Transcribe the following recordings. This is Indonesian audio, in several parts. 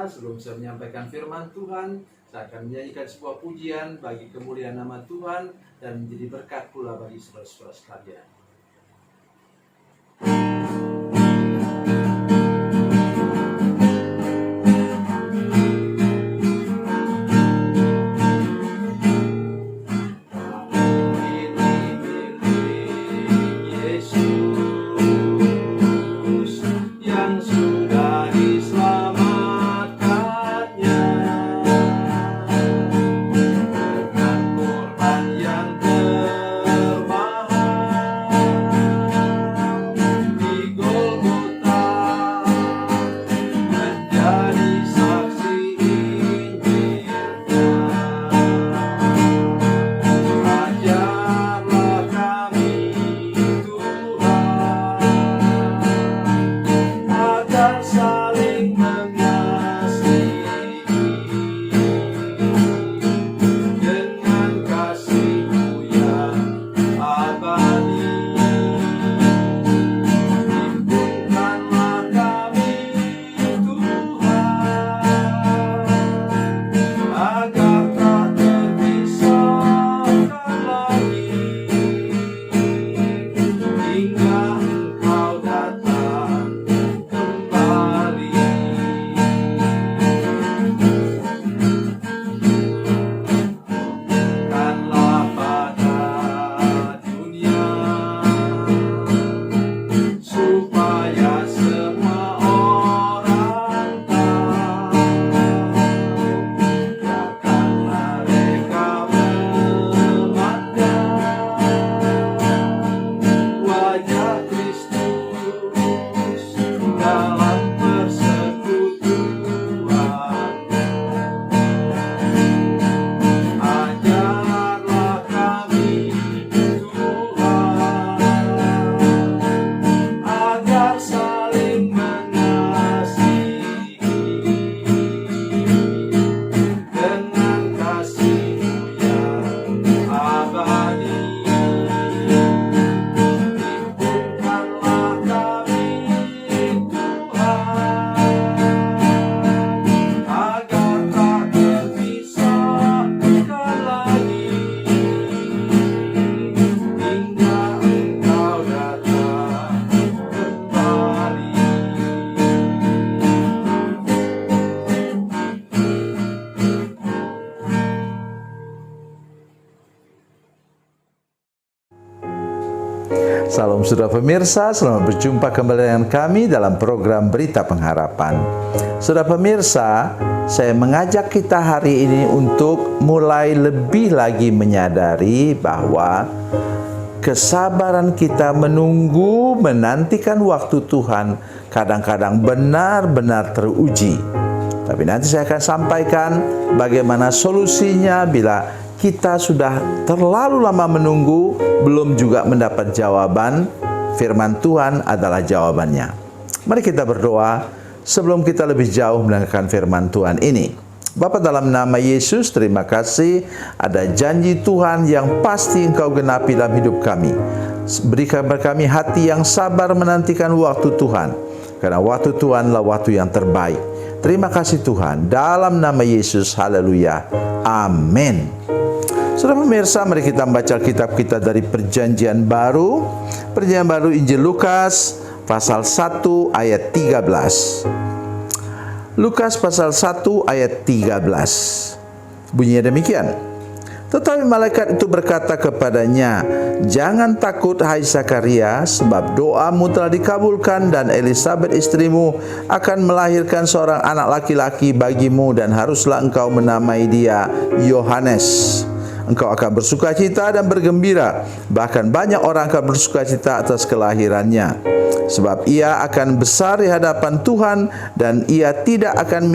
pemirsa, sebelum saya menyampaikan firman Tuhan, saya akan menyanyikan sebuah pujian bagi kemuliaan nama Tuhan dan menjadi berkat pula bagi saudara-saudara sekalian. Salam saudara pemirsa, selamat berjumpa kembali dengan kami dalam program Berita Pengharapan. Saudara pemirsa, saya mengajak kita hari ini untuk mulai lebih lagi menyadari bahwa kesabaran kita menunggu, menantikan waktu Tuhan kadang-kadang benar-benar teruji. Tapi nanti saya akan sampaikan bagaimana solusinya bila kita sudah terlalu lama menunggu, belum juga mendapat jawaban. Firman Tuhan adalah jawabannya. Mari kita berdoa sebelum kita lebih jauh mendengarkan firman Tuhan ini. Bapa, dalam nama Yesus, terima kasih ada janji Tuhan yang pasti Engkau genapi dalam hidup kami. Berikan kepada kami hati yang sabar menantikan waktu Tuhan, karena waktu Tuhanlah waktu yang terbaik. Terima kasih Tuhan, dalam nama Yesus, haleluya, amin. Saudara pemirsa, mari kita membaca kitab kita dari Perjanjian Baru. Perjanjian Baru Injil Lukas pasal 1 ayat 13. Lukas pasal 1 ayat 13. Bunyinya demikian. Tetapi malaikat itu berkata kepadanya, "Jangan takut hai Zakaria, sebab doamu telah dikabulkan dan Elisabet istrimu akan melahirkan seorang anak laki-laki bagimu dan haruslah engkau menamai dia Yohanes. Engkau akan bersukacita dan bergembira, bahkan banyak orang akan bersukacita atas kelahirannya. Sebab ia akan besar di hadapan Tuhan dan ia tidak akan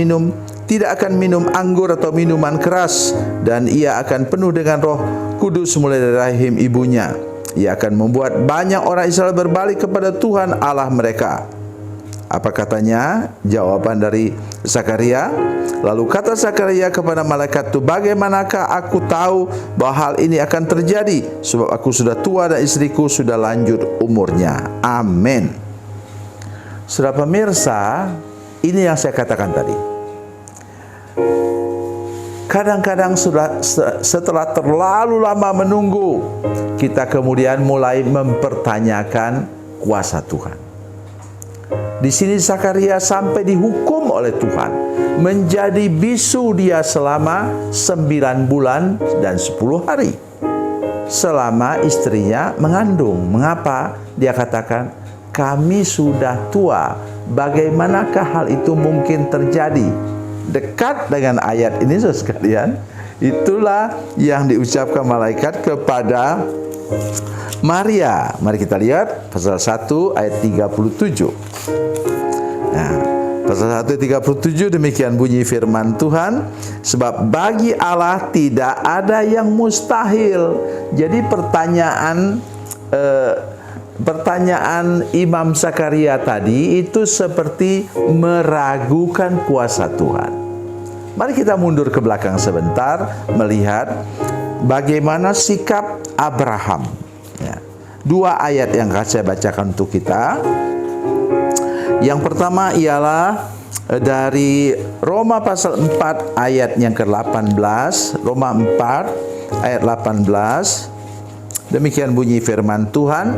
minum anggur atau minuman keras, dan ia akan penuh dengan Roh Kudus mulai dari rahim ibunya. Ia akan membuat banyak orang Israel berbalik kepada Tuhan Allah mereka." Apa katanya? Jawaban dari Zakaria. Lalu kata Zakaria kepada malaikat itu, "Bagaimanakah aku tahu bahwa hal ini akan terjadi? Sebab aku sudah tua dan istriku sudah lanjut umurnya." Amin. Saudara pemirsa, ini yang saya katakan tadi. Kadang-kadang setelah terlalu lama menunggu, kita kemudian mulai mempertanyakan kuasa Tuhan. Di sini Zakaria sampai dihukum oleh Tuhan, menjadi bisu dia selama 9 bulan dan 10 hari. Selama istrinya mengandung. Mengapa? Dia katakan, kami sudah tua, bagaimanakah hal itu mungkin terjadi? Dekat dengan ayat ini saudara sekalian, itulah yang diucapkan malaikat kepada Maria. Mari kita lihat pasal 1 ayat 37. Nah, pasal 1 ayat 37 demikian bunyi firman Tuhan, sebab bagi Allah tidak ada yang mustahil. Jadi pertanyaan Imam Zakaria tadi itu seperti meragukan kuasa Tuhan. Mari kita mundur ke belakang sebentar, melihat bagaimana sikap Abraham. Ya. 2 ayat yang akan saya bacakan untuk kita. Yang pertama ialah dari Roma pasal 4 ayat yang ke-18. Roma 4 ayat 18. Demikian bunyi firman Tuhan.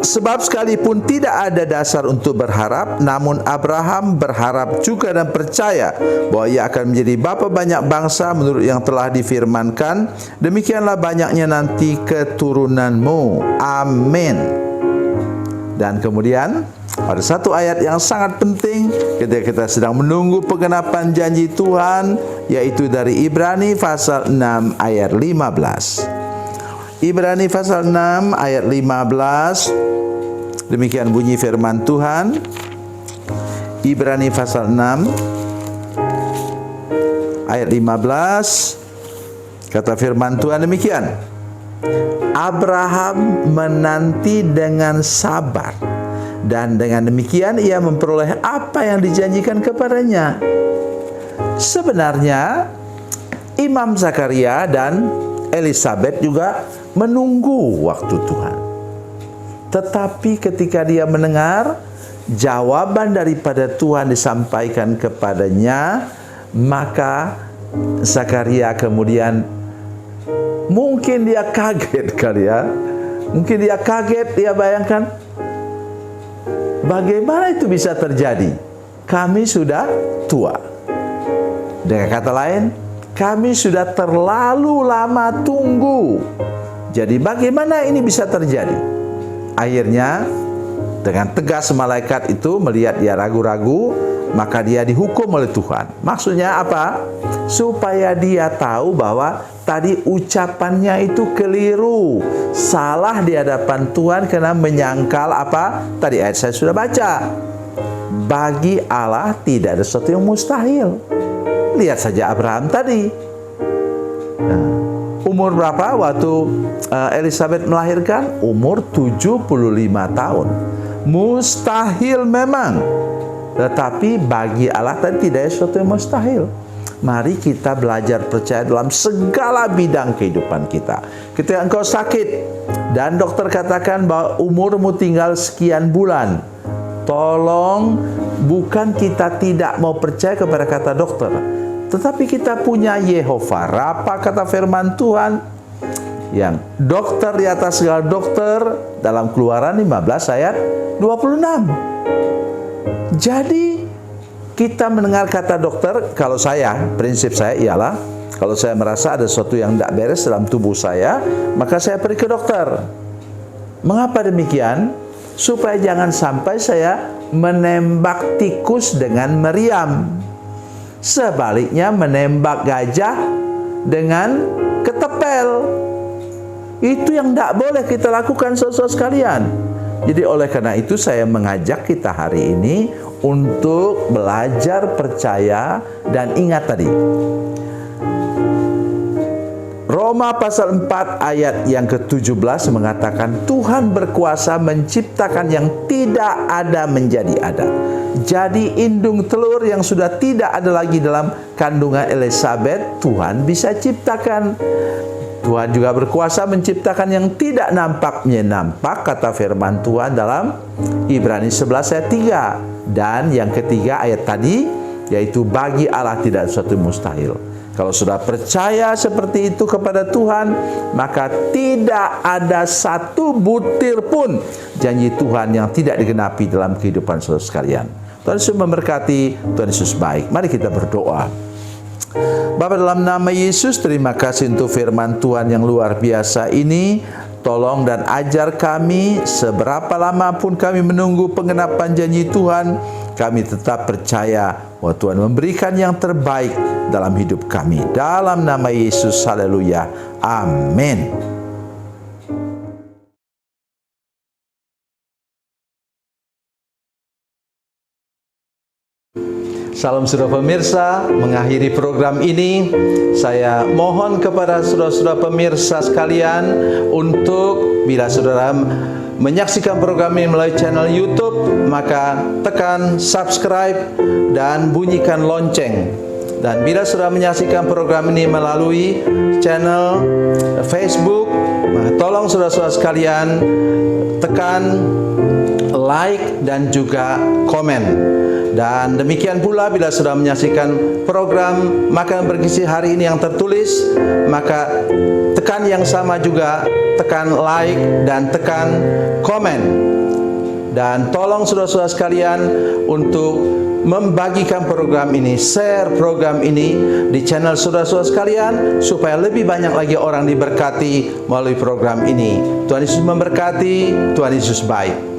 Sebab sekalipun tidak ada dasar untuk berharap, namun Abraham berharap juga dan percaya bahwa ia akan menjadi bapa banyak bangsa menurut yang telah difirmankan, demikianlah banyaknya nanti keturunanmu. Amin. Dan kemudian ada satu ayat yang sangat penting ketika kita sedang menunggu penggenapan janji Tuhan, yaitu dari Ibrani pasal 6 ayat 15. Ibrani pasal 6 ayat 15. Demikian bunyi firman Tuhan. Ibrani pasal 6 ayat 15. Kata firman Tuhan demikian. Abraham menanti dengan sabar, dan dengan demikian ia memperoleh apa yang dijanjikan kepadanya. Sebenarnya Imam Zakaria dan Elizabeth juga menunggu waktu Tuhan. Tetapi ketika dia mendengar jawaban daripada Tuhan disampaikan kepadanya, maka Zakaria kemudian mungkin dia kaget kali ya. Mungkin dia kaget, dia bayangkan, bagaimana itu bisa terjadi? Kami sudah tua. Dengan kata lain, kami sudah terlalu lama tunggu. Jadi bagaimana ini bisa terjadi? Akhirnya dengan tegas malaikat itu melihat dia ragu-ragu, maka dia dihukum oleh Tuhan. Maksudnya apa? Supaya dia tahu bahwa tadi ucapannya itu keliru, salah di hadapan Tuhan karena menyangkal apa? Tadi ayat saya sudah baca. Bagi Allah tidak ada sesuatu yang mustahil. Lihat saja Abraham tadi. Nah, umur berapa waktu Elizabeth melahirkan? Umur 75 tahun. Mustahil memang. Tetapi bagi Allah tadi tidak ada sesuatu yang mustahil. Mari kita belajar percaya dalam segala bidang kehidupan kita. Ketika engkau sakit dan dokter katakan bahwa umurmu tinggal sekian bulan, tolong, bukan kita tidak mau percaya kepada kata dokter, tetapi kita punya Yehova Rafa, kata firman Tuhan, yang dokter di atas segala dokter, dalam Keluaran 15 ayat 26. Jadi kita mendengar kata dokter, kalau saya, prinsip saya ialah, kalau saya merasa ada sesuatu yang tidak beres dalam tubuh saya, maka saya pergi ke dokter. Mengapa demikian? Supaya jangan sampai saya menembak tikus dengan meriam. Sebaliknya menembak gajah dengan ketepel. Itu yang tidak boleh kita lakukan, saudara sekalian. Jadi oleh karena itu saya mengajak kita hari ini untuk belajar percaya dan ingat tadi. Roma pasal 4 ayat yang ke-17 mengatakan Tuhan berkuasa menciptakan yang tidak ada menjadi ada. Jadi indung telur yang sudah tidak ada lagi dalam kandungan Elizabeth, Tuhan bisa ciptakan. Tuhan juga berkuasa menciptakan yang tidak nampak menjadi nampak, kata firman Tuhan dalam Ibrani 11 ayat 3. Dan yang ketiga ayat tadi, yaitu bagi Allah tidak sesuatu mustahil. Kalau sudah percaya seperti itu kepada Tuhan, maka tidak ada satu butir pun janji Tuhan yang tidak digenapi dalam kehidupan saudara sekalian. Tuhan Yesus memberkati, Tuhan Yesus baik. Mari kita berdoa. Bapa, dalam nama Yesus, terima kasih untuk firman Tuhan yang luar biasa ini. Tolong dan ajar kami, seberapa lama pun kami menunggu penggenapan janji Tuhan, kami tetap percaya bahwa Tuhan memberikan yang terbaik dalam hidup kami. Dalam nama Yesus, haleluya, amin. Salam saudara pemirsa, mengakhiri program ini saya mohon kepada saudara-saudara pemirsa sekalian untuk bila saudara menyaksikan program ini melalui channel YouTube, maka tekan subscribe dan bunyikan lonceng. Dan bila saudara menyaksikan program ini melalui channel Facebook, maka tolong saudara-saudara sekalian tekan like dan juga komen. Dan demikian pula bila sudah menyaksikan program Makan Bergizi hari ini yang tertulis, maka tekan yang sama juga, tekan like dan tekan komen. Dan tolong saudara-saudara sekalian untuk membagikan program ini, share program ini di channel saudara-saudara sekalian, supaya lebih banyak lagi orang diberkati melalui program ini. Tuhan Yesus memberkati, Tuhan Yesus baik.